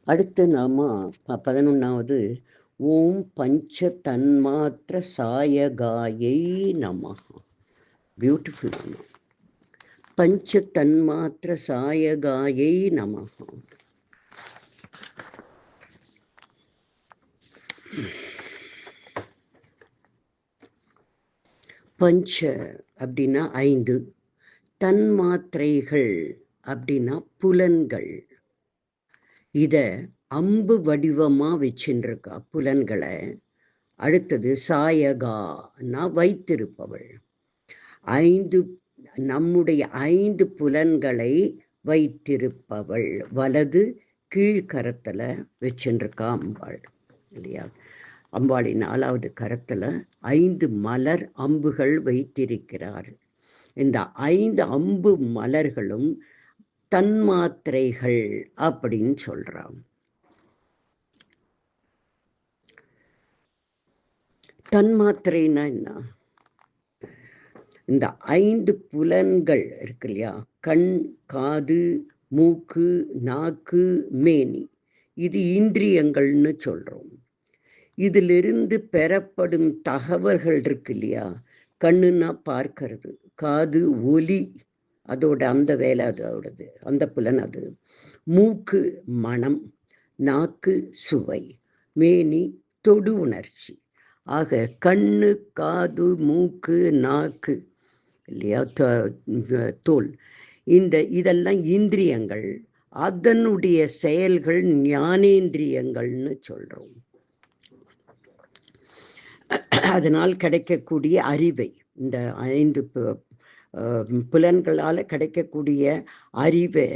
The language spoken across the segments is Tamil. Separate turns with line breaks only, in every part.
அடுத்து நாம 11வது ஓம் பஞ்ச தன்மாத்திர சாயகாயை நமஹ. பியூட்டிஃபுல் நாம. பஞ்ச தன்மாத்திர சாயகாயை நமஹ. பஞ்ச அப்படின்னா 5, தன்மாத்திரைகள் அப்படின்னா புலன்கள். இத அம்பு வடிவமா வச்சுருக்கா புலன்களை. அடுத்தது சாயகான்னா வைத்திருப்பவள். 5 நம்முடைய 5 புலன்களை வைத்திருப்பவள். வலது கீழ்கரத்துல வச்சுருக்கா அம்பாள் இல்லையா? அம்பாளின் 4வது கரத்துல 5 மலர் அம்புகள் வைத்திருக்கிறார். இந்த 5 அம்பு மலர்களும் தன்மாத்திரைகள் அப்படின்னு சொல்றான். தன்மாத்திரைனா என்ன? இந்த 5 புலன்கள் இருக்கு இல்லையா? கண், காது, மூக்கு, நாக்கு, மேனி. இது இந்திரியங்கள்னு சொல்றோம். இதிலிருந்து பெறப்படும் தகவல்கள் இருக்கு இல்லையா? கண்ணுன்னா பார்க்கிறது, காது ஒலி, அதோட அந்த வேலை அதோடது, அந்த புலன் அது. மூக்கு மனம், நாக்கு சுவை, மேனி தொடு உணர்ச்சி. ஆக கண்ணு, காது, மூக்கு, நாக்கு இல்லையா, தோல், இதெல்லாம் இந்திரியங்கள். அதனுடைய செயல்கள் ஞானேந்திரியங்கள்னு சொல்றோம். அதனால் கிடைக்கக்கூடிய அறிவை, இந்த 5 புலன்களால் கிடைக்கக்கூடிய அறிவை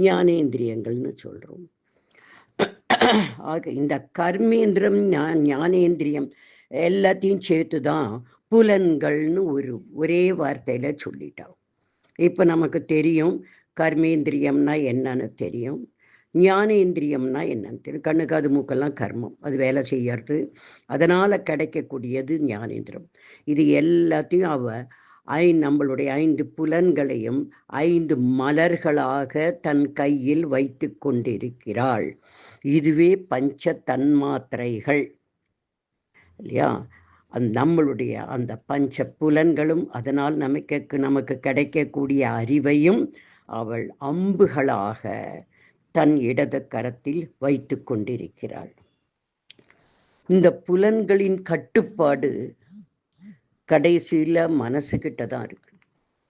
ஞானேந்திரியங்கள்னு சொல்றோம். ஆக இந்த கர்மேந்திரம் ஞானேந்திரியம் எல்லாத்தையும் சேர்த்துதான் புலன்கள்னு ஒரே வார்த்தையில சொல்லிட்டோம். இப்ப நமக்கு தெரியும் கர்மேந்திரியம்னா என்னன்னு தெரியும், ஞானேந்திரியம்னா என்னன்னு தெரியும். கண்ணு, காது, மூக்கெல்லாம் கர்மம், அது வேலை செய்யறது, அதனால கிடைக்கக்கூடியது ஞானேந்திரம். இது எல்லாத்தையும் நம்மளுடைய 5 புலன்களையும் 5 மலர்களாக தன் கையில் வைத்து கொண்டிருக்கிறாள். இதுவே பஞ்ச தன்மாத்திரைகள் இல்லையா? நம்மளுடைய அந்த பஞ்ச புலன்களும் அதனால் நமக்கு கிடைக்கக்கூடிய அறிவையும் அவள் அம்புகளாக தன் இடது கரத்தில் வைத்து கொண்டிருக்கிறாள். இந்த புலன்களின் கட்டுப்பாடு கடைசியில மனசுகிட்ட தான் இருக்கு.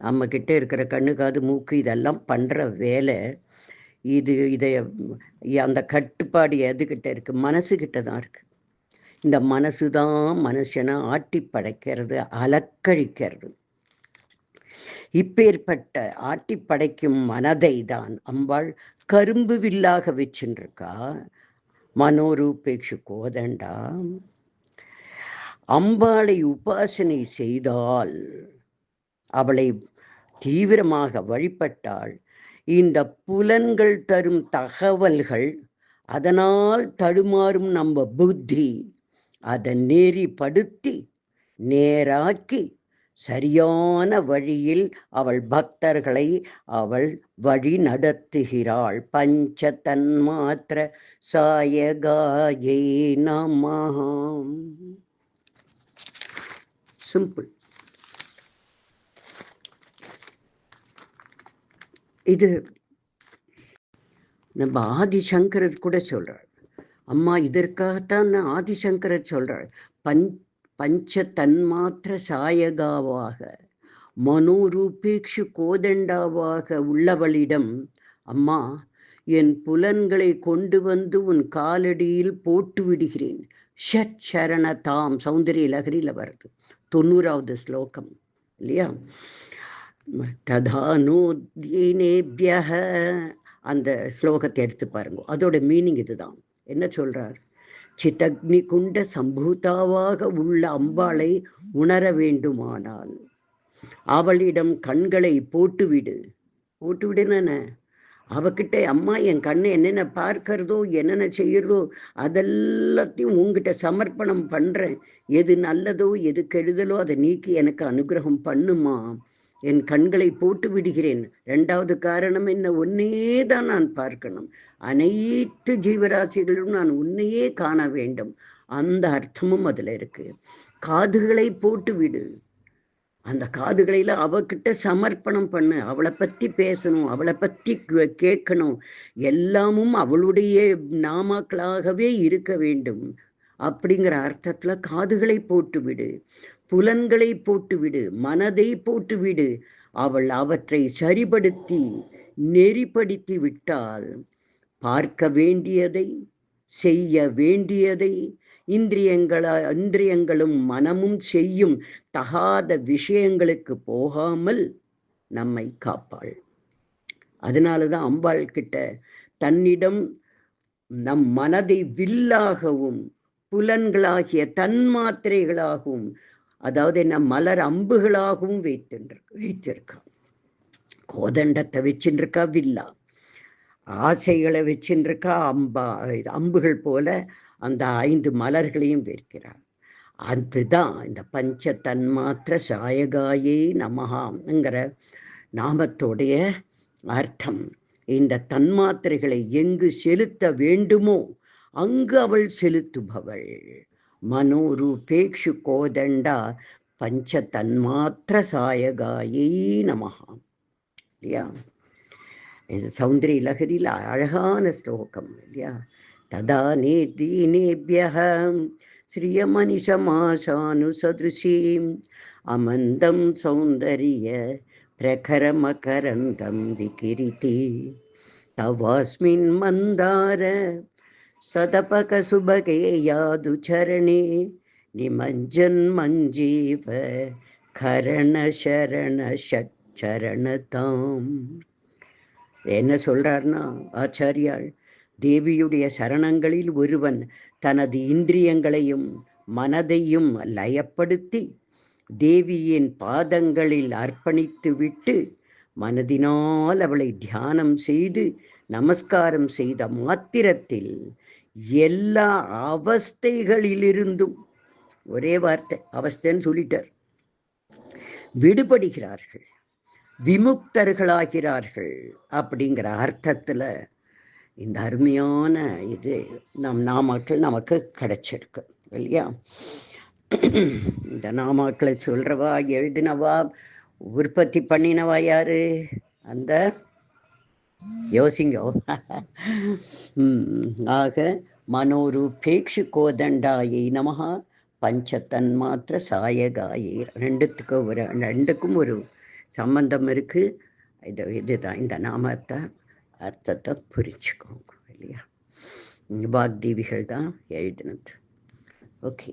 நம்ம கிட்ட இருக்கிற கண்ணு, காது, மூக்கு இதெல்லாம் பண்ற வேலை. அந்த கட்டுப்பாடு எதுகிட்ட இருக்கு? மனசுகிட்ட தான் இருக்கு. இந்த மனசுதான் மனுஷனை ஆட்டி படைக்கிறது, அலக்கழிக்கிறது. இப்பேற்பட்ட ஆட்டி படைக்கும் மனதை தான் அம்பாள் கரும்பு வில்லாக வச்சுருக்கா. மனோரூபேக்ஷு கோதண்டா. அம்பாளை உபாசனை செய்தால், அவளை தீவிரமாக வழிபட்டால், இந்த புலன்கள் தரும் தகவல்கள், அதனால் தடுமாறும் நம்ம புத்தி, அதை நெறிப்படுத்தி நேராக்கி சரியான வழியில் அவள் பக்தர்களை அவள் வழி நடத்துகிறாள். பஞ்ச தன்மாத்திர சாயகாயை நமஹ. சிம்பிள். இது நம்ம ஆதிசங்கரர் கூட சொல்றார். அம்மா இதற்காகத்தான் ஆதிசங்கரர் சொல்றார். பஞ்ச தன்மாத்திர சாயகாவாக மனோரூபேக்ஷு கோதண்டாவாக உள்ளவளிடம், அம்மா என் புலன்களை கொண்டு வந்து உன் காலடியில் போட்டு விடுகிறேன். ஷட் சரண தாம், சௌந்தரிய லகரியில் வருது 90வது ஸ்லோகம் இல்லையா? ததானோத்யேனேப்யஹ, அந்த ஸ்லோகத்தை எடுத்து பாருங்க. அதோட மீனிங் இதுதான். என்ன சொல்றார்? சித்தக்னி குண்ட சம்பூதாவாக உள்ள அம்பாளை உணர வேண்டுமானால் அவளிடம் கண்களை போட்டுவிடு. போட்டுவிடுன அவகிட்ட, அம்மா என் கண்ணு என்னென்ன பார்க்கிறதோ என்னென்ன செய்யறதோ அதெல்லாத்தையும் உங்ககிட்ட சமர்ப்பணம் பண்றேன். எது நல்லதோ எது கெடுதலோ அதை நீக்கி எனக்கு அனுகிரகம் பண்ணுமா என் கண்களை போட்டு விடுகிறேன். 2வது காரணம் என்ன? உன்னையே தான் நான் பார்க்கணும். அனைத்து ஜீவராசிகளும் நான் உன்னையே காண வேண்டும். அந்த அர்த்தமும் அதுல இருக்கு. காதுகளை போட்டு விடு. அந்த காதுகளில அவகிட்ட சமர்ப்பணம் பண்ணு. அவளை பத்தி பேசணும், அவளை பத்தி கேட்கணும். எல்லாமும் அவளுடைய நாமாக்களாகவே இருக்க வேண்டும் அப்படிங்கிற அர்த்தத்துல காதுகளை போட்டு விடு, புலன்களை போட்டுவிடு, மனதை போட்டுவிடு. அவள் அவற்றை சரிபடுத்தி நெறிப்படுத்தி விட்டால் பார்க்க வேண்டியதை, செய்ய வேண்டியதை இந்திரியங்களும் மனமும் செய்யும் தகாத விஷயங்களுக்கு போகாமல் நம்மை காப்பாள். அதனாலதான் அம்பாள் கிட்ட தன்னிடம் நம் மனதை வில்லாகவும் புலன்களாகிய தன்மாத்திரைகளாகவும், அதாவது என்ன, மலர் அம்புகளாகவும் வைத்திருக்கான். கோதண்டத்தை வச்சுருக்கா வில்லா, ஆசைகளை வச்சுருக்கா அம்புகள் போல அந்த 5 மலர்களையும் வைக்கிறார். அதுதான் இந்த பஞ்ச தன்மாத்திர சாயகாயே நமகாங்கிற நாமத்தோடைய அர்த்தம். இந்த தன்மாத்திரைகளை எங்கு செலுத்த வேண்டுமோ அங்கு அவள் செலுத்துபவள். மனோரூபேக்ஷு கோதண்டா பஞ்ச தன்மாத்திர சாயகாயை நமகாம். இல்லையா? இது சௌந்தரிய லகரியில் அழகான ஸ்லோகம் இல்லையா? ததா நேதீனேபியஹ ஸ்ரீயமனிஷமாசானு சதுஷீம் அமந்தம் சௌந்தரிய பிரகரமகரந்தம் விகிரிதி தவாஸ்மின் மந்தார சதபக சுபகே யாது சரணே நிமஞ்சன் மஞ்சீவ கரண சரண சரணதாம். என்ன சொல்றார்னா ஆச்சாரியாள், தேவியுடைய சரணங்களில் ஒருவன் தனது இந்திரியங்களையும் மனதையும் லயப்படுத்தி தேவியின் பாதங்களில் அர்ப்பணித்து விட்டு மனதினால் அவளை தியானம் செய்து நமஸ்காரம் செய்த மாத்திரத்தில் எல்லா அவஸ்தைகளிலிருந்தும், ஒரே வார்த்தை அவஸ்தைன்னு சொல்லிட்டார், விடுபடுகிறார்கள், விமுக்தர்களாகிறார்கள். அப்படிங்கிற அர்த்தத்துல இந்த அருமையான இது நம் நாமாக்கள் நமக்கு கிடைச்சிருக்கு இல்லையா? இந்த நாமாக்களை சொல்றவா, எழுதினவா, உற்பத்தி பண்ணினவா யாரு? அந்த யோசிங்கோ. ஆக மனோரூபேக்ஷு கோதண்டாயை நமஹா பஞ்ச தன்மாத்திர சாயகாயை. ரெண்டுக்கும் ஒரு சம்பந்தம் இருக்கு. இதுதான் இந்த நாமத்தை அர்த்தத்தை புரிச்சுக்கோங்க இல்லையா? வாக்தேவிகள் தான் எழுதினது. ஓகே.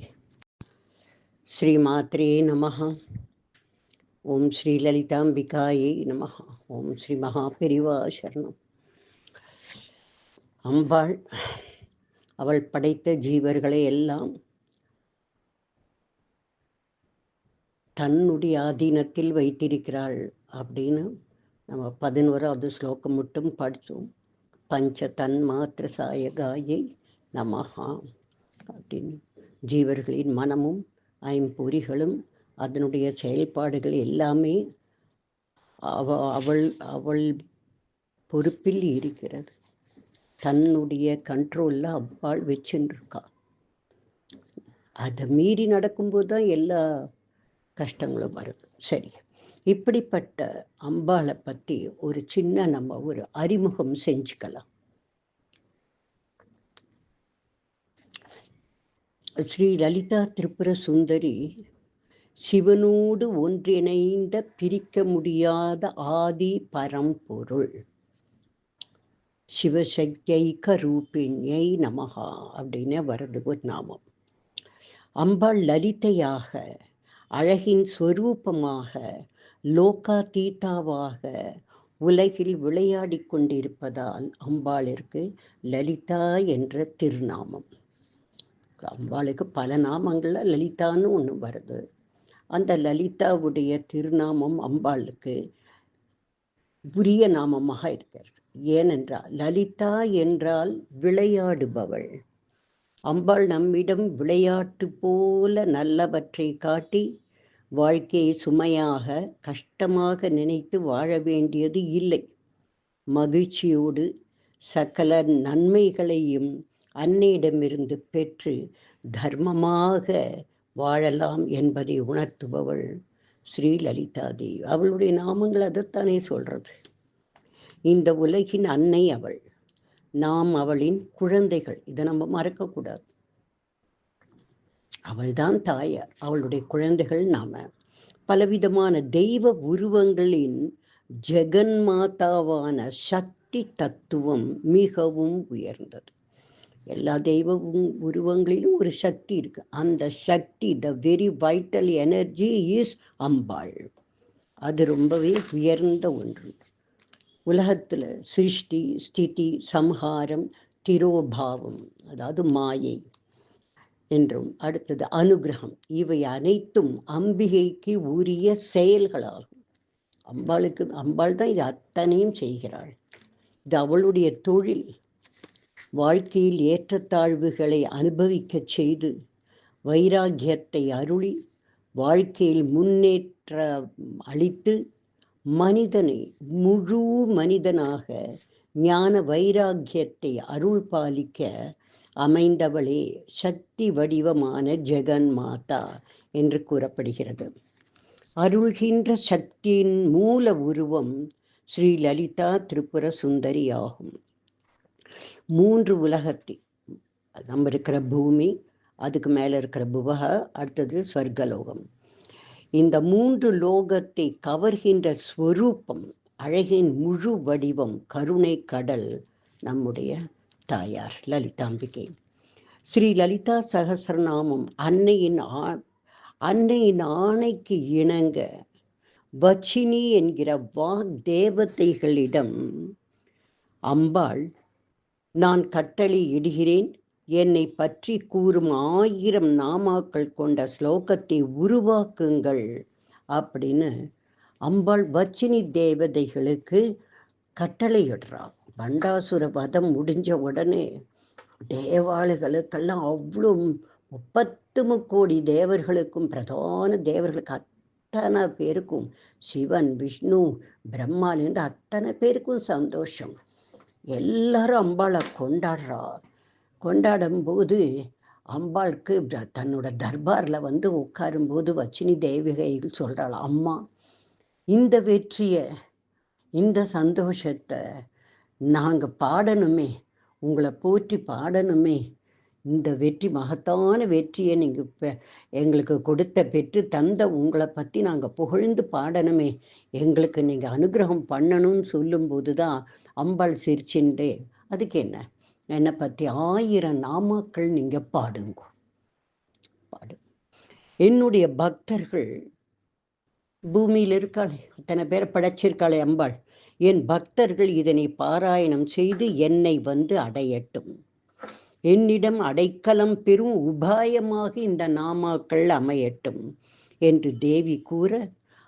ஸ்ரீமாத்ரே நமஹ. ஓம் ஸ்ரீ லலிதாம்பிகாயை நமஹ. ஓம் ஸ்ரீ மகாபெரிவா சரணம். அம்பாள் அவள் படைத்த ஜீவர்களை எல்லாம் தன்னுடைய ஆதீனத்தில் வைத்திருக்கிறாள் அப்படின்னு நம்ம 11வது ஸ்லோகம் மட்டும் படித்தோம். பஞ்ச தன்மாத்திர சாயகாயை நமஹா அப்படின்னு ஜீவர்களின் மனமும் ஐம்பொறிகளும் அதனுடைய செயல்பாடுகள் எல்லாமே அவள் பொறுப்பில் இருக்கிறது. தன்னுடைய கண்ட்ரோலில் அம்பாள் வச்சுருக்கா. அதை மீறி நடக்கும்போது தான் எல்லா கஷ்டங்களும் வருது. சரி, இப்படிப்பட்ட அம்பாளை பற்றி ஒரு சின்ன நம்ம ஒரு அறிமுகம் செஞ்சுக்கலாம். ஸ்ரீ லலிதா திரிபுர சுந்தரி சிவனோடு ஒன்றிணைந்த பிரிக்க முடியாத ஆதி பரம்பொருள். சிவசக்தியைக்க ரூபிணியை நமகா அப்படின்னு வருது ஒரு நாமம். அம்பாள் லலிதையாக, அழகின் ஸ்வரூபமாக, லோகாதீதாவாக உலகில் விளையாடி கொண்டிருப்பதால் அம்பாளிற்கு லலிதா என்ற திருநாமம். அம்பாளுக்கு பல நாமங்களில் லலிதான்னு ஒன்று வருது. அந்த லலிதாவுடைய திருநாமம் அம்பாளுக்கு உரிய நாமமாக இருக்கிறது. ஏனென்றால் லலிதா என்றால் விளையாடுபவள். அம்பாள் நம்மிடம் விளையாட்டு போல நல்லவற்றை காட்டி வாழ்க்கையை சுமையாக கஷ்டமாக நினைத்து வாழ வேண்டியது இல்லை. மகிழ்ச்சியோடு சகல நன்மைகளையும் அன்னையிடமிருந்து பெற்று தர்மமாக வாழலாம் என்பதை உணர்த்துபவள் ஸ்ரீ லலிதா தேவி. அவளுடைய நாமங்கள் அதைத்தானே சொல்றது. இந்த உலகின் அன்னை அவள், நாம் அவளின் குழந்தைகள். இதை நம்ம மறக்கக்கூடாது. அவள்தான் தாயார், அவளுடைய குழந்தைகள் நாம. பலவிதமான தெய்வ உருவங்களின் ஜெகன்மாதாவான சக்தி தத்துவம் மிகவும் உயர்ந்தது. எல்லா தெய்வ உருவங்களிலும் ஒரு சக்தி இருக்கு. அந்த சக்தி, the very vital energy is Ambal. அது ரொம்பவே உயர்ந்த ஒன்று. உலகத்துல சிருஷ்டி, ஸ்திதி, சம்ஹாரம், திரோபாவம், அதாவது மாயை என்றும், அடுத்தது அனுகிரகம், இவை அனைத்தும் அம்பிகைக்கு உரிய செயல்களாகும். அம்பாள் தான் இது அத்தனையும் செய்கிறாள். இது அவளுடைய தொழில். வாழ்க்கையில் ஏற்றத்தாழ்வுகளை அனுபவிக்க செய்து வைராகியத்தை அருளி வாழ்க்கையில் முன்னேற்ற அளித்து மனிதனை முழு மனிதனாக ஞான வைராகியத்தை அருள் பாலிக்க அமைந்தவளே சக்தி வடிவமான ஜெகன் மாதா என்று கூறப்படுகிறது. அருள்கின்ற சக்தியின் மூல உருவம் ஸ்ரீ லலிதா திரிபுர சுந்தரி ஆகும். 3 உலகத்தை, நம்ம இருக்கிற பூமி, அதுக்கு மேலே இருக்கிற புவக, அடுத்தது ஸ்வர்கலோகம், இந்த 3 லோகத்தை கவர்கின்ற ஸ்வரூபம், அழகின் முழு வடிவம், கருணை கடல் நம்முடைய தாயார் லலிதாம்பிகை. ஸ்ரீ லலிதா சகஸ்ரநாமம் அன்னையின் ஆணைக்கு இணங்க வச்சினி என்கிற வாக் தேவதைகளிடம் அம்பாள், நான் கட்டளை இடுகிறேன், என்னை பற்றி கூறும் 1000 நாமாக்கள் கொண்ட ஸ்லோகத்தை உருவாக்குங்கள் அப்படின்னு அம்பாள் வச்சினி தேவதைகளுக்கு கட்டளையிடுறாள். பண்டாசுர வதம் முடிஞ்ச உடனே தேவாளுகளுக்கெல்லாம் அவ்வளோ 30 கோடி தேவர்களுக்கும், பிரதான தேவர்களுக்கு அத்தனை பேருக்கும், சிவன், விஷ்ணு, பிரம்மாலேருந்து அத்தனை பேருக்கும் சந்தோஷம். எல்லாரும் அம்பாளை கொண்டாடும்போது அம்பாளுக்கு தன்னோட தர்பாரில் வந்து உட்காரும்போது வச்சினி தேவிகைகள் சொல்கிறாள், அம்மா, இந்த வெற்றியை, இந்த சந்தோஷத்தை நாங்கள் பாடணுமே, உங்களை போற்றி பாடணுமே, இந்த வெற்றி, மகத்தான வெற்றியை நீங்கள் எங்களுக்கு பெற்று தந்த உங்களை பற்றி நாங்கள் புகழ்ந்து பாடணுமே, எங்களுக்கு நீங்கள் அனுகிரகம் பண்ணணும்னு சொல்லும்போது தான் அம்பாள் சிரிச்சுண்டே, அதுக்கு என்னை பற்றி 1000 நாமாக்கள் நீங்கள் பாடு. என்னுடைய பக்தர்கள் பூமியில் இருக்காளே, அத்தனை பேரை படைச்சிருக்காளே அம்பாள், என் பக்தர்கள் இதனை பாராயணம் செய்து என்னை வந்து அடையட்டும், என்னிடம் அடைக்கலம் பெறும் உபாயமாக இந்த நாமாக்கள் அமையட்டும் என்று தேவி கூற,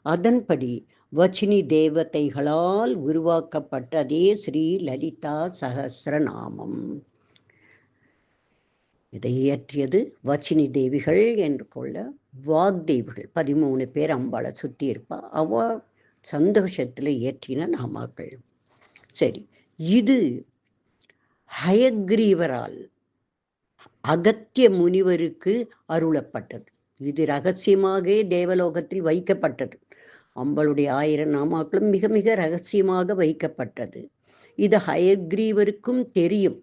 அதன்படி வச்சினி தேவதைகளால் உருவாக்கப்பட்டதே ஸ்ரீ லலிதா சகஸ்ரநாமம். இதை இயற்றியது வச்சினி தேவிகள் என்று கொள்ள வாக்தேவிகள் 13 பேர் அம்பாளை சுற்றி இருப்பா. அவ சந்தோஷத்தில் இயற்றின நாமாக்கள். சரி, இது ஹயக்ரீவரால் அகத்திய முனிவருக்கு அருளப்பட்டது. இது ரகசியமாக தேவலோகத்தில் வைக்கப்பட்டது. அம்பாளுடைய 1000 நாமாக்களும் மிக மிக ரகசியமாக வைக்கப்பட்டது. இது ஹயக்ரீவருக்கும் தெரியும்.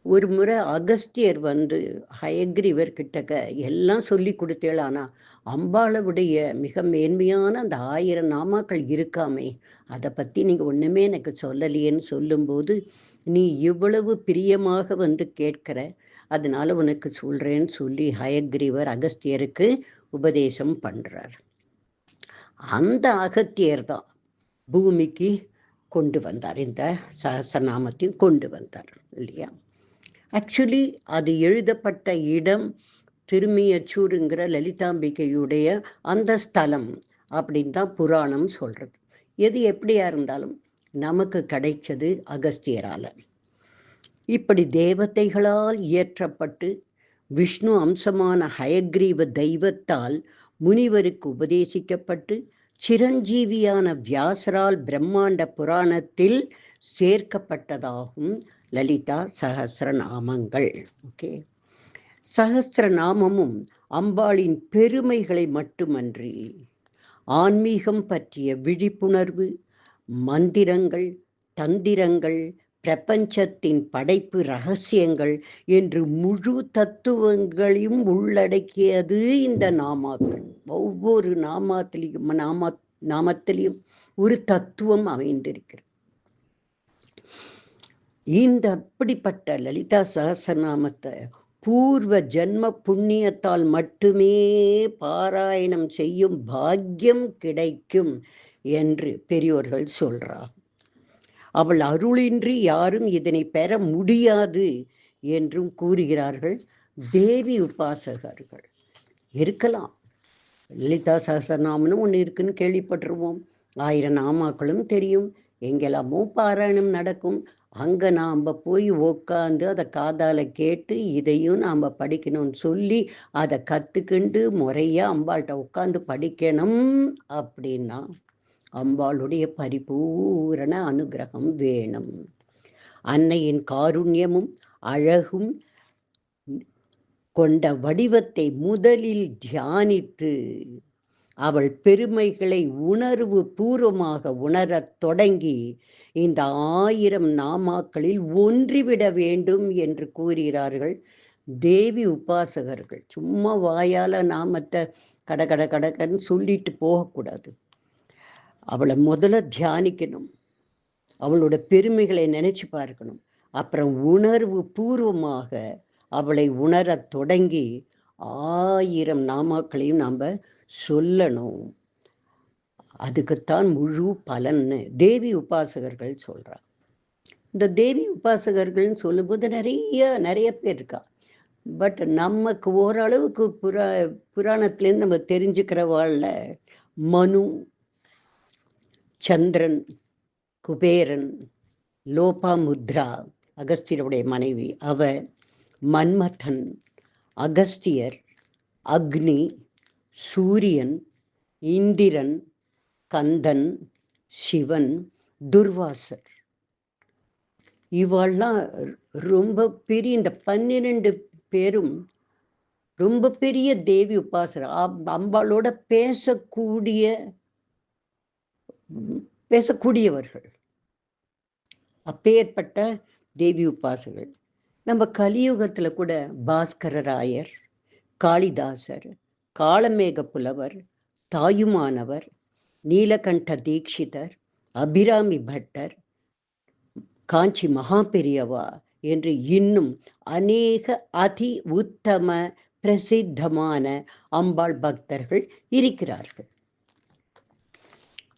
ஒரு முறை அகஸ்தியர் வந்து ஹயக்ரீவர் கிட்டக்க எல்லாம் சொல்லி கொடுத்தேள், ஆனால் அம்பாளுடைய மிக மேன்மையான அந்த 1000 நாமாக்கள் இருக்காமே, அதை பற்றி நீங்கள் ஒன்றுமே எனக்கு சொல்லலையேன்னு சொல்லும்போது, நீ இவ்வளவு பிரியமாக வந்து கேட்கிற, அதனால உனக்கு சொல்கிறேன்னு சொல்லி ஹயக்ரீவர் அகஸ்தியருக்கு உபதேசம் பண்ணுறார். அந்த அகத்தியர் தான் பூமிக்கு கொண்டு வந்தார், இந்த சகஸ்ரநாமத்தையும் கொண்டு வந்தார் இல்லையா. ஆக்சுவலி அது எழுதப்பட்ட இடம் திருமியச்சூருங்கிற லலிதாம்பிகையுடைய அந்த ஸ்தலம் அப்படின்னு தான் புராணம் சொல்கிறது. எது எப்படியா இருந்தாலும் நமக்கு கிடைச்சது அகஸ்தியரால். இப்படி தேவதைகளால் இயற்றப்பட்டு விஷ்ணு அம்சமான ஹயக்ரீவ தெய்வத்தால் முனிவருக்கு உபதேசிக்கப்பட்டு சிரஞ்சீவியான வியாசரால் பிரம்மாண்ட புராணத்தில் சேர்க்கப்பட்டதாகும் லலிதா சகஸ்ரநாமங்கள். ஓகே, சகஸ்ரநாமமும் அம்பாளின் பெருமைகளை மட்டுமன்றி ஆன்மீகம் பற்றிய விழிப்புணர்வு, மந்திரங்கள், தந்திரங்கள், பிரபஞ்சத்தின் படைப்பு ரகசியங்கள் என்று முழு தத்துவங்களையும் உள்ளடக்கியது இந்த நாமாக்கள். ஒவ்வொரு நாமத்திலையும் ஒரு தத்துவம் அமைந்திருக்கிறது. இந்த அப்படிப்பட்ட லலிதா சகஸ்ரநாமத்தை பூர்வ ஜன்ம புண்ணியத்தால் மட்டுமே பாராயணம் செய்யும் பாக்கியம் கிடைக்கும் என்று பெரியோர்கள் சொல்றார். அவள் அருளின்றி யாரும் இதனை பெற முடியாது என்றும் கூறுகிறார்கள் தேவி உபாசகர்கள். இருக்கலாம், லலிதா சகஸ்ரநாமம்னு ஒன்று இருக்குன்னு கேள்விப்பட்டிருவோம், 1000 நாமாக்களும் தெரியும், எங்கெல்லாமோ பாராயணம் நடக்கும். அங்கே நாம் போய் உட்காந்து அதை காதால் கேட்டு இதையும் நாம் படிக்கணும்னு சொல்லி அதை கற்றுக்கிண்டு முறையாக அம்பாள்கிட்ட உட்காந்து படிக்கணும் அப்படின்னா அம்பாளுடைய பரிபூரண அனுகிரகம் வேணும். அன்னையின் காருண்யமும் அழகும் கொண்ட வடிவத்தை முதலில் தியானித்து அவள் பெருமைகளை உணர்வு பூர்வமாக உணரத் தொடங்கி இந்த 1000 நாமாக்களில் ஒன்றிவிட வேண்டும் என்று கூறுகிறார்கள் தேவி உபாசகர்கள். சும்மா வாயால் நாமத்தை கடன்னு சொல்லிட்டு போகக்கூடாது. அவளை முதல்ல தியானிக்கணும், அவளோட பெருமைகளை நினைச்சு பார்க்கணும். அப்புறம் உணர்வு பூர்வமாக அவளை உணரத் தொடங்கி 1000 நாமாக்களையும் நாம் சொல்லணும். அதுக்குத்தான் முழு பலன்னு தேவி உபாசகர்கள் சொல்றார். இந்த தேவி உபாசகர்கள்னு சொல்லும்போது நிறைய பேர் இருக்கா. பட் நமக்கு ஓரளவுக்கு புராணத்துலேருந்து நம்ம தெரிஞ்சுக்கிறவாழ்ல மனு, சந்திரன், குபேரன், லோபாமுத்ரா அகஸ்தியருடைய மனைவி அவ, மன்மதன், அகஸ்தியர், அக்னி, சூரியன், இந்திரன், கந்தன், சிவன், துர்வாசர், இவெல்லாம் ரொம்ப பெரிய, இந்த 12 பேரும் ரொம்ப பெரிய தேவி உபாசகர். அம்பாளோட பேசக்கூடியவர்கள். அப்பேற்பட்ட தேவி உபாசகர்கள். நம்ம கலியுகத்தில் கூட பாஸ்கரராயர், காளிதாசர், காளமேக புலவர், தாயுமானவர், நீலகண்ட தீட்சிதர், அபிராமி பட்டர், காஞ்சி மகாபெரியவா என்று இன்னும் அநேக அதி உத்தம பிரசித்தமான அம்பாள் பக்தர்கள் இருக்கிறார்கள்.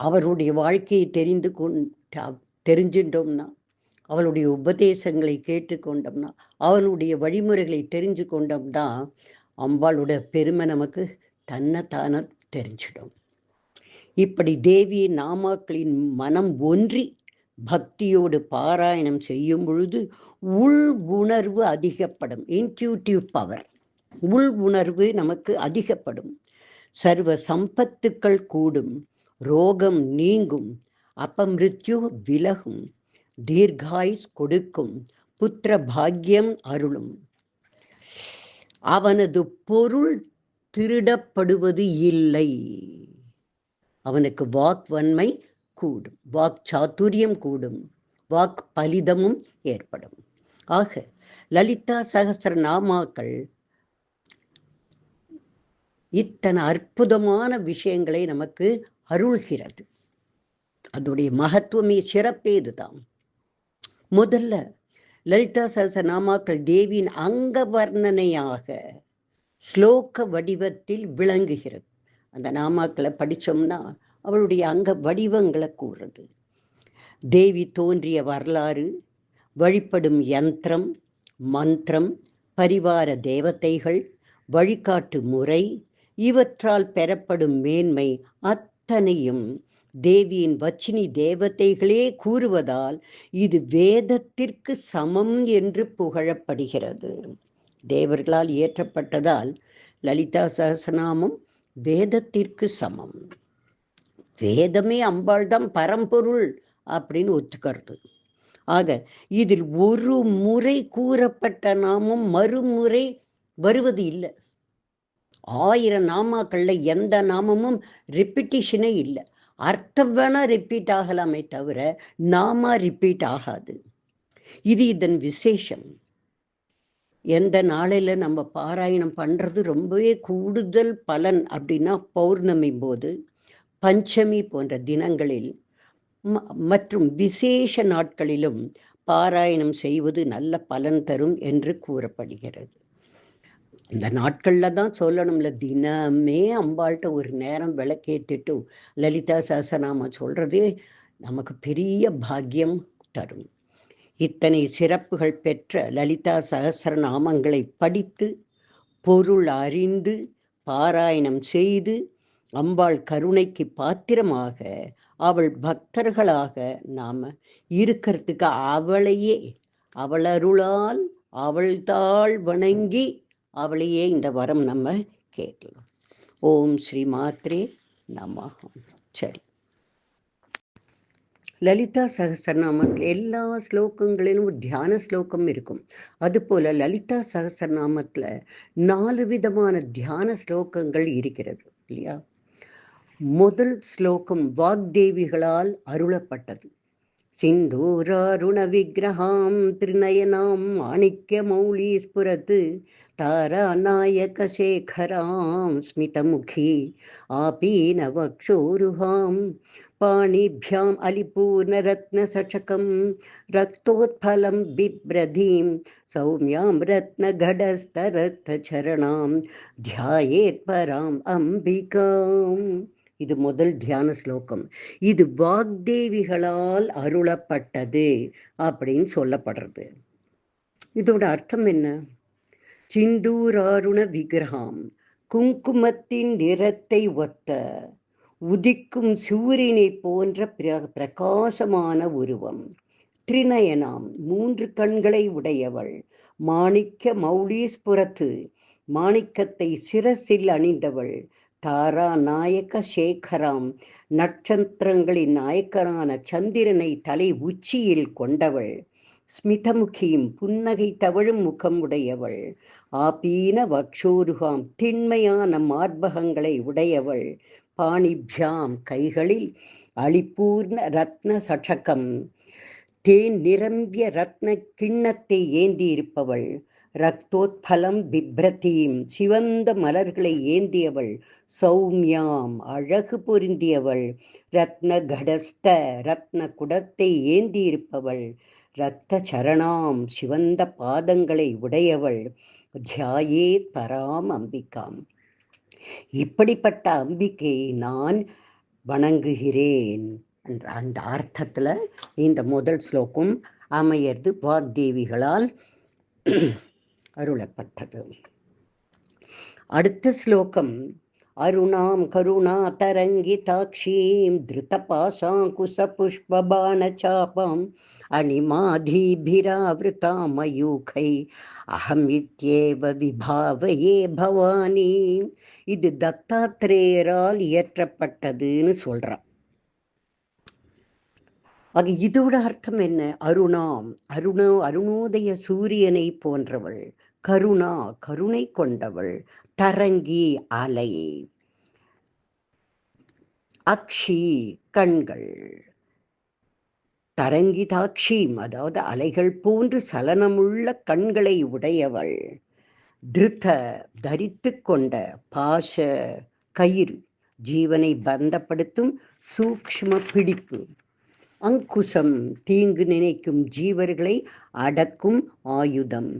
அவருடைய வாழ்க்கையை தெரிஞ்சிட்டோம்னா, அவளுடைய உபதேசங்களை கேட்டுக்கொண்டோம்னா, அவளுடைய வழிமுறைகளை தெரிஞ்சு கொண்டோம்னா அம்பாளோட பெருமை நமக்கு தன்னைத்தான தெரிஞ்சிடும். இப்படி தேவி நாமாக்களின் மனம் ஒன்றி பக்தியோடு பாராயணம் செய்யும் பொழுது உள் உணர்வு அதிகப்படும். இன்ட்யூட்டிவ் பவர், உள் உணர்வு நமக்கு அதிகப்படும். சர்வ சம்பத்துக்கள் கூடும், ரோகம் நீங்கும், அபமிருத்யு விலகும், தீர்காயுஸ் கொடுக்கும், புத்திர பாக்கியம் அருளும். அவனது பொருள் திருடப்படுவது இல்லை. அவனுக்கு வாக்வன்மை கூடும், வாக் சாத்துரியம் கூடும், வாக் பலிதமும் ஏற்படும். ஆக லலிதா சகஸ்ர நாமாக்கள் இத்தனை அற்புதமான விஷயங்களை நமக்கு அருள்கிறது. அதோடைய மகத்துவமே, சிறப்பே இதுதான். முதல்ல லலிதா சகஸ்ர நாமாக்கள் தேவியின் அங்க வர்ணனையாக ஸ்லோக வடிவத்தில் விளங்குகிறது. அந்த நாமாக்களை படித்தோம்னா அவளுடைய அங்க வடிவங்களை கூறுறது. தேவி தோன்றிய வரலாறு, வழிபடும் யந்திரம், மந்திரம், பரிவார தேவதைகள், வழிகாட்டு முறை, இவற்றால் பெறப்படும் மேன்மை அத்தனையும் தேவியின் வச்சினி தேவதைகளே கூறுவதால் இது வேதத்திற்கு சமம் என்று புகழப்படுகிறது. தேவர்களால் இயற்றப்பட்டதால் லலிதா சகஸ்ரநாமம் வேதத்திற்கு சமம். வேதமே அம்பாள் தான் பரம்பொருள் அப்படின்னு ஒத்துக்கிறது. ஆக இதில் ஒரு முறை கூறப்பட்ட நாமம் மறுமுறை வருவது இல்லை. 1000 நாமாக்கள்ல எந்த நாமமும் ரிப்பிட்டிஷனே இல்லை. அர்த்தம் வேணா ரிப்பீட் ஆகலாமே தவிர நாமா ரிப்பீட் ஆகாது. இது இதன் விசேஷம். எந்த நாளையில் நம்ம பாராயணம் பண்ணுறது ரொம்பவே கூடுதல் பலன் அப்படின்னா பௌர்ணமி போது, பஞ்சமி போன்ற தினங்களில் மற்றும் விசேஷ நாட்களிலும் பாராயணம் செய்வது நல்ல பலன் தரும் என்று கூறப்படுகிறது. இந்த நாட்களில் தான் சொல்லணும்ல, தினமே அம்பாள்கிட்ட ஒரு நேரம் விளக்கேற்றிட்டு லலிதா சஹஸ்ரநாமம் சொல்கிறதே நமக்கு பெரிய பாக்கியம் தரும். இத்தனை சிறப்புகள் பெற்ற லலிதா சஹஸ்ரநாமங்களை படித்து பொருள் அறிந்து பாராயணம் செய்து அம்பாள் கருணைக்கு பாத்திரமாக அவள் பக்தர்களாக நாம் இருக்கிறதுக்கு அவளையே அவள் அருளால் அவள் தாள் வணங்கி அவளையே இந்த வரம் நம்ம கேட்கலாம். ஓம் ஸ்ரீ மாத்ரே நமஹ. சரி, லலிதா சஹஸ்ரநாமத்தில் எல்லா ஸ்லோகங்களிலும் தியான ஸ்லோகம் இருக்கும். அதுபோல லலிதா சஹஸ்ரநாமத்தில் 4 விதமான தியான ஸ்லோகங்கள் இருக்கிறது இல்லையா? முதல் ஸ்லோகம் வாக்தேவிகளால் அருளப்பட்டது. சிந்தூராருண விக்கிரகாம் திரிநயனாம் மாணிக்ய மௌலி ஸ்புரத் தாராநாயக சேகராம் ஸ்மிதமுகி ஆபீன வக்ஷோருஹாம் பாணிभ्याम् अलिपूर्णरत्नसचकं रक्तोत्फलं बिभ्रतीं सौम्यां रत्नघटस्थरक्तचरणां ध्यायेत् पराम् अम्बिकाम्. இது முதல் தியான ஸ்லோகம். இது வாக்தேவிகளால் அருளப்பட்டது அப்படின்னு சொல்லப்படுறது. இதோட அர்த்தம் என்ன? சிந்தூராருண விக்கிரகம், குங்குமத்தின் நிறத்தை ஒத்த உதிக்கும் சூரியனை போன்ற பிரகாசமான உருவம். திரிநயனாம், 3 கண்களை உடையவள். மாணிக்க மௌலீஸ்புரத்து, மாணிக்கத்தை சிரசில் அணிந்தவள். தாரா நாயக சேகராம், நட்சத்திரங்களின் நாயக்கரான சந்திரனை தலை உச்சியில் கொண்டவள். ஸ்மிதமுகியும், புன்னகை தவழும் முகம் உடையவள். ஆபீன வக்ஷோருகாம், திண்மையான மார்பகங்களை உடையவள். பாணிபியாம், கைகளில் அலிபூர்ண ரத்ன சட்சகம், தேன் நிரம்பிய ரத்ன கிண்ணத்தை ஏந்தி இருப்பவள். ரக்தோத்பலம் பிப்ரதீம், சிவந்த மலர்களை ஏந்தியவள். சௌமியாம், அழகு பொருந்தியவள். ரத்ன கடஸ்த, ரத்ன குடத்தை ஏந்தி இருப்பவள். இரத்த சரணாம், சிவந்த பாதங்களை உடையவள். தியாயேத் பராம் அம்பிகாம், இப்படிப்பட்ட அம்பிகையை நான் வணங்குகிறேன் என்ற அந்த அர்த்தத்தில் இந்த முதல் ஸ்லோகம் அமையறது வாக்தேவிகளால் அருளப்பட்டது. அடுத்த ஸ்லோகம், அருணாம் கருணா தரங்கிதாட்சீம் திருதபாசாங்குச புஷ்பபாண சாபாம் அணிமாதீபிராவிருதாம் மயூகை அகம் இத்யேவ விபாவயே பவானி. இது தத்தாத்ரேயரால் இயற்றப்பட்டதுன்னு சொல்றான். ஆக இதோட அர்த்தம் என்ன? அருணாம், அருணோதய சூரியனை போன்றவள். கருணா, கருணை கொண்டவள். தரங்கி, அலை. அக்ஷி, கண்கள். தரங்கிதாட்சிம், அதாவது அலைகள் போன்று சலனமுள்ள கண்களை உடையவள். திருத்த, தரித்து கொண்ட. பாச, கயிறு, ஜீவனை பந்தப்படுத்தும் சூக்ஷ்ம பிடிப்பு. அங்குசம், தீங்கு நினைக்கும் ஜீவர்களை அடக்கும் ஆயுதம்.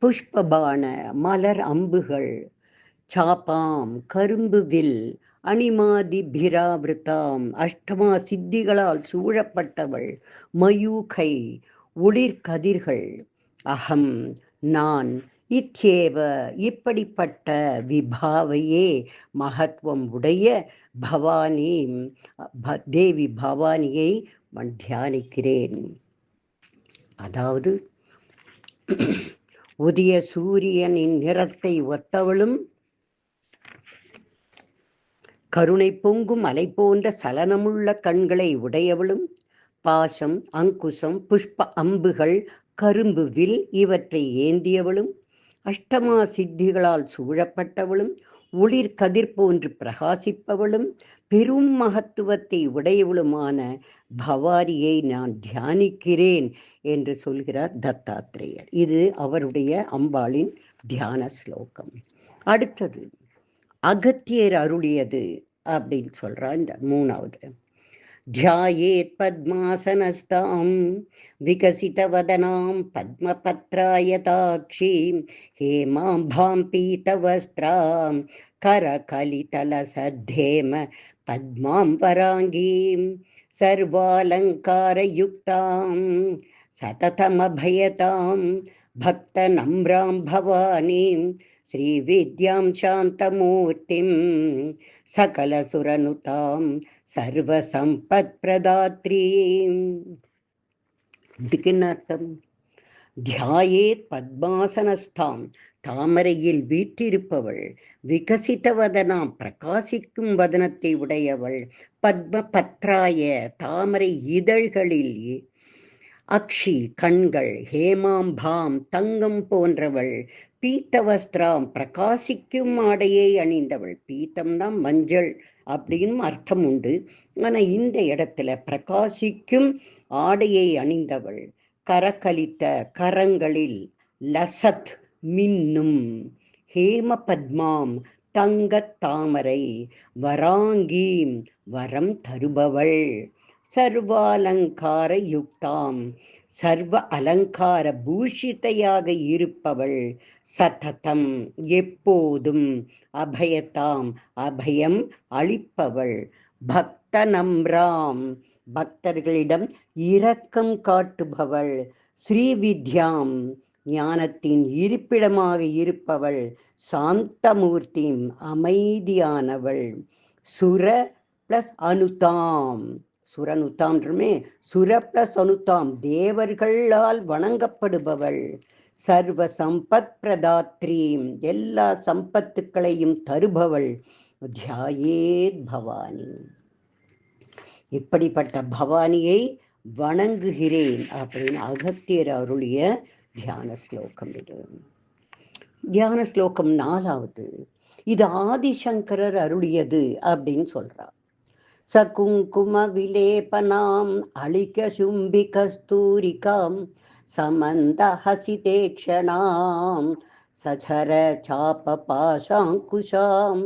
புஷ்பபான, மலர் அம்புகள். சாப்பாம், கரும்பு வில். அணிமாதி பிராவிருத்தாம், அஷ்டமா சித்திகளால் சூழப்பட்டவள். மயூகை, ஒளிர்கதிர்கள். அகம், நான். இத்யேவ, இப்படிப்பட்ட. விபாவையே, மகத்துவம் உடைய. பவானி, தேவி பவானியை தியானிக்கிறேன். அதாவது உதய சூரியனின் நிறத்தை ஒத்தவளும் கருணை பொங்கும் அலை போன்ற சலனமுள்ள கண்களை உடையவளும், பாசம், அங்குசம், புஷ்ப அம்புகள், கரும்பு வில் இவற்றை ஏந்தியவளும், அஷ்டமா சித்திகளால் சூழப்பட்டவளும், ஒளிர் கதிர் போன்று பிரகாசிப்பவளும், பெரும் மகத்துவத்தை உடையவளுமான பவாரியை நான் தியானிக்கிறேன் என்று சொல்கிறார் தத்தாத்திரேயர். இது அவருடைய அம்பாளின் தியான ஸ்லோகம். அடுத்தது அகத்தியர் அருளியது அப்படின்னு சொல்றார். இந்த மூணாவது, தியாயேத் பத்மாசனஸ்தாம் விகசிதவதனாம் பத்மபத்ராயதாக்ஷீம் ஹேமாம்பாம் பீதவஸ்திராம் கரகலிதலசத்தேம பத்மாம் வராங்கீம் சர்வாலங்காரயுக்தாம் சததமபயதாம் பக்தநம்ராம் பவானீம் ஸ்ரீவித்யாம் சாந்தமூர்த்திம் சகலசுரனுதாம் சர்வசம்பத் பிரதாத்ரீம். இதுக்கு என்ன அர்த்தம்? தியாயேத் பத்மாசனஸ்தாம், தாமரையில் வீற்றிருப்பவள், விகசித வதனாம், பிரகாசிக்கும் வதனத்தை உடையவள், பத்ம பத்ராய, தாமரை இதழ்களில், அக்ஷி கண்கள், ஹேமாம்பாம் தங்கம் போன்றவள், பீத்தவஸ்திராம் பிரகாசிக்கும் ஆடையை அணிந்தவள். பீத்தம்தான் மஞ்சள் அப்படின்னு அர்த்தம் உண்டு. ஆனால் இந்த இடத்துல பிரகாசிக்கும் ஆடையை அணிந்தவள், கரகலித்த கரங்களில் லசத் மின்னும், ஹேம பத்மாம் தங்கத் தாமரை, வராங்கீம் வரம் தருபவள், சர்வாலங்கார யுக்தாம் சர்வ அலங்கார பூஷிதையாக இருப்பவள், சததம் எப்போதும், அபயதாம் அபயம் அளிப்பவள், பக்தநம்ராம் பக்தர்களிடம் இரக்கம் காட்டுபவள், ஸ்ரீவித்யாம் ஞானத்தின் இருப்பிடமாக இருப்பவள், சாந்தமூர்த்திம் அமைதியானவள், சுர பிளஸ் அனுதாம், சுரனுத்தாம்ன்றமே, சுர பிளஸ் அனுதாம் தேவர்களால் வணங்கப்படுபவள், சர்வ சம்பத் பிரதாத்ரீம் எல்லா சம்பத்துக்களையும் தருபவள், தியாயேத் பவானி, இப்படிப்பட்ட பவானியை வணங்குகிறேன் அப்படின்னு அகத்தியர் அருளிய தியான ஸ்லோகம். இது தியான ஸ்லோகம் நாலாவது. இது ஆதிசங்கரர் அருளியது அப்படின்னு சொல்றார். சகுங்கும விலேபனாம் அளிக சும்பி கஸ்தூரிகாம் சமந்த ஹசிதேக்ஷணாம் சச்சர சாப பாசாங்குஷாம்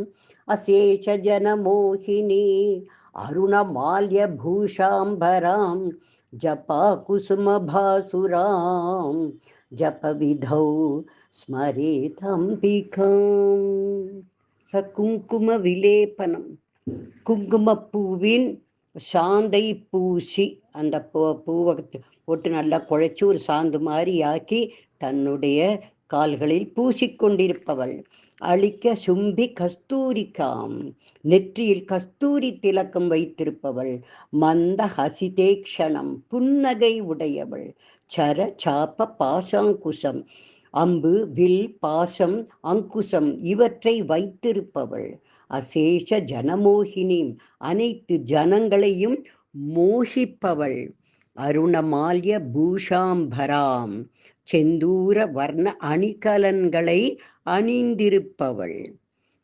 அசேஷ ஜனமோகினி அருணமால்ய பூஷாம்பராம் ஜபா குசும பாசுராம் ஜப விதௌ ஸ்மரேதம்பிகாம். சகுங்கும விலேபனம், குங்குமப்பூவின் சாந்தை பூசி, அந்த பூவை போட்டு நல்லா குழைச்சி ஒரு சாந்து மாதிரி ஆக்கி தன்னுடைய கால்களில் பூசிக்கொண்டிருப்பவள். அளிக்க சும்பி கஸ்தூரிகாம், நெற்றியில் கஸ்தூரி திலக்கம் வைத்திருப்பவள். மந்த ஹசிதேக்ஷணம், புன்னகை உடையவள். சர சாப பாசாங்குசம், அம்பு வில் பாசம் அங்குசம் இவற்றை வைத்திருப்பவள். அசேஷ ஜனமோகினி, அனைத்து ஜனங்களையும் மோகிப்பவள். அருணமால்ய பூஷாம்பராம், செந்தூர வர்ண அணிகலன்களை அணிந்திருப்பவள்.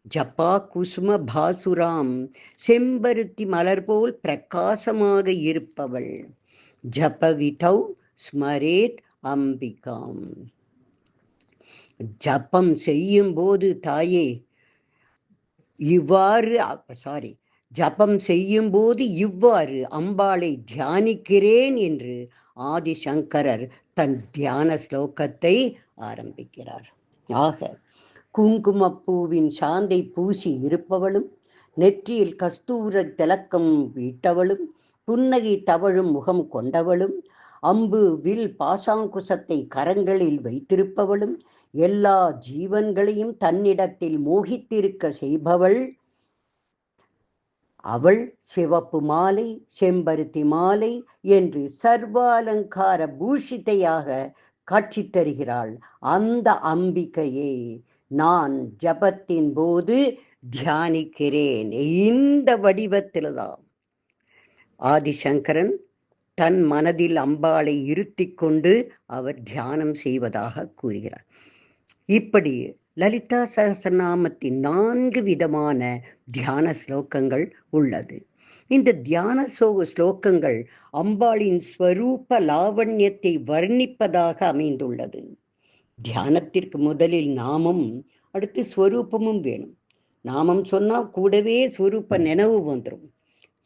ஜபா குசும பாசுராம், செம்பருத்தி மலர் போல் பிரகாசமாக இருப்பவள். ஜபவிதௌ ஸ்மரேத் அம்பிகாம், ஜபம் செய்யும் போது தாயே ஜபம் செய்யும் போது இவ்வாறு அம்பாளை தியானிக்கிறேன் என்று ஆதிசங்கரர் தன் தியான ஸ்லோகத்தை ஆரம்பிக்கிறார். ஆக குங்குமப்பூவின் சாந்தை பூசி இருப்பவளும், நெற்றியில் கஸ்தூர திலக்கம் வீட்டவளும், புன்னகை தவழும் முகம் கொண்டவளும், அம்பு வில் பாசாங்குசத்தை கரங்களில் வைத்திருப்பவளும், எல்லா ஜீவன்களையும் தன்னிடத்தில் மோகித்திருக்க செய்பவள். அவள் சிவப்பு மாலை, செம்பருத்தி மாலை என்று சர்வாலங்கார பூஷிதையாக காட்சி தருகிறாள். அந்த அம்பிகையை நான் ஜபத்தின் போது தியானிக்கிறேன். இந்த வடிவத்தில் தான் ஆதிசங்கரன் தன் மனதில் அம்பாளை இருத்தி கொண்டு அவர் தியானம் செய்வதாக கூறுகிறார். இப்படி லலிதா சகஸ்ரநாமத்தின் 4 விதமான தியான ஸ்லோகங்கள் உள்ளது. இந்த தியான ஸ்லோகங்கள் அம்பாளின் ஸ்வரூப லாவண்யத்தை வர்ணிப்பதாக அமைந்துள்ளது. தியானத்திற்கு முதலில் நாமம், அடுத்து ஸ்வரூபமும் வேணும். நாமம் சொன்னா கூடவே ஸ்வரூப நினைவு வந்துடும்.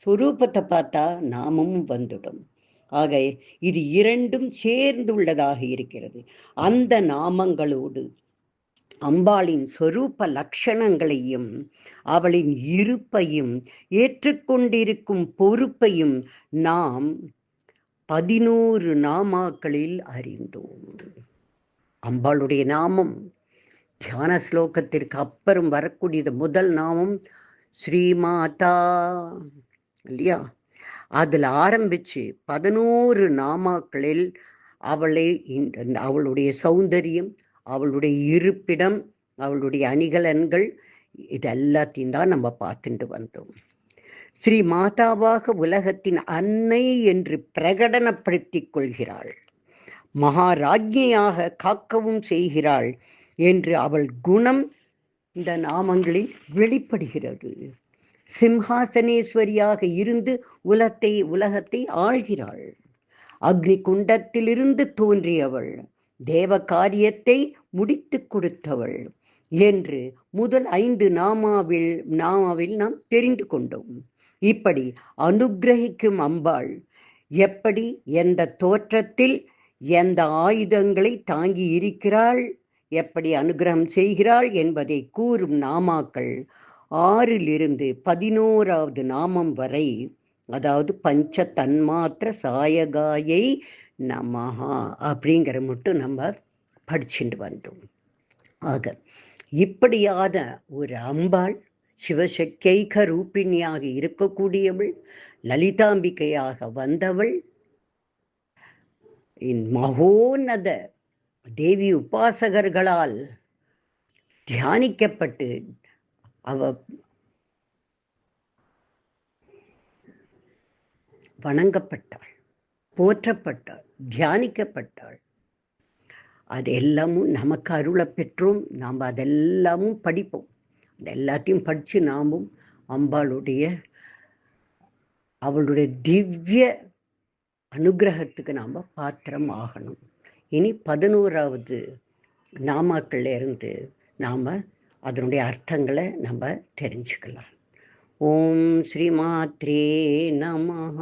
ஸ்வரூபத்தை பார்த்தா நாமமும் வந்துடும். ஆக இது இரண்டும் சேர்ந்துள்ளதாக இருக்கிறது. அந்த நாமங்களோடு அம்பாளின் சொரூப லட்சணங்களையும் அவளின் இருப்பையும் ஏற்றுக்கொண்டிருக்கும் பொறுப்பையும் நாம் 11 நாமாக்களில் அறிந்தோம். அம்பாளுடைய நாமம் தியான ஸ்லோகத்திற்கு அப்புறம் வரக்கூடியது முதல் நாமம் ஸ்ரீமாதா இல்லையா? அதில் ஆரம்பிச்சு 11 நாமாக்களில் அவளை அவளுடைய சௌந்தரியம், அவளுடைய இருப்பிடம், அவளுடைய அணிகலன்கள், இதெல்லாத்தையும் தான் நம்ம பார்த்துட்டு வந்தோம். ஸ்ரீ மாதாவாக உலகத்தின் அன்னை என்று பிரகடனப்படுத்திக் கொள்கிறாள். மகாராஜ்ஞியாக காக்கவும் செய்கிறாள் என்று அவள் குணம் இந்த நாமங்களில் வெளிப்படுகிறது. சிம்ஹாசனேஸ்வரியாக இருந்து உலகத்தை ஆள்கிறாள். அக்னி குண்டத்திலிருந்து தோன்றியவள், தேவ காரியத்தை முடித்து கொடுத்தவள் என்று முதல் 5 நாமாவில் நாம் தெரிந்து கொண்டோம். இப்படி அனுகிரகிக்கும் அம்பாள் எப்படி, எந்த தோற்றத்தில், எந்த ஆயுதங்களை தாங்கி இருக்கிறாள், எப்படி அனுகிரகம் செய்கிறாள் என்பதை கூறும் நாமாக்கள் 6லிருந்து 11வது நாமம் வரை, அதாவது பஞ்ச தன்மாத்திர சாயகாயை நமஹா அப்படிங்கிற மட்டும் நம்ம படிச்சுட்டு வந்தோம். ஆக இப்படியான ஒரு அம்பாள் சிவசக்திக ரூபிணியாக இருக்கக்கூடியவள், லலிதாம்பிகையாக வந்தவள், மகோன்னத தேவி உபாசகர்களால் தியானிக்கப்பட்டு அவ வணங்கப்பட்டாள், போற்றப்பட்டாள், தியானிக்கப்பட்டாள். அது எல்லாமும் நமக்கு அருளை பெற்றோம். நாம் அதெல்லாமும் படிப்போம். அது எல்லாத்தையும் படித்து நாமும் அவளுடைய திவ்ய அனுகிரகத்துக்கு நாம் பாத்திரம் ஆகணும். இனி 11வது நாமாக்கள்ல இருந்து நாம் அதனுடைய அர்த்தங்களை நம்ம தெரிஞ்சுக்கலாம். ஓம் ஸ்ரீ மாத்ரே நமஹ.